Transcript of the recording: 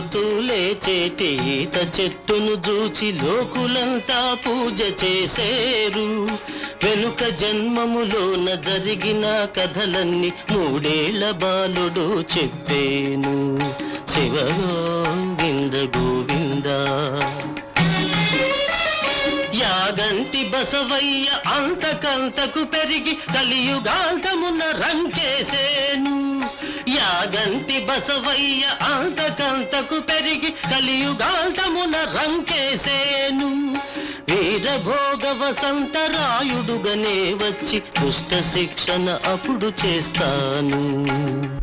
లేస్తూ లేచేటి ఈత చెట్టును చూచి లోకులంతా పూజ చేసేరు. వెనుక జన్మములోన జరిగిన కథలన్నీ మూడేళ్ల బాలుడు చెప్పేను. శివ గోవింద గోవింద. యాగంటి బసవయ్య అంతకంతకు పెరిగి కలియుగాంతమున రంకేసేను. యాగంటి బసవయ్య అంతకంతకు పెరిగి కలియుగాంతమున రంకేసేను. వీరభోగ వసంతరాయుడుగనే వచ్చి దుష్ట శిక్షణ అప్పుడు చేస్తాను.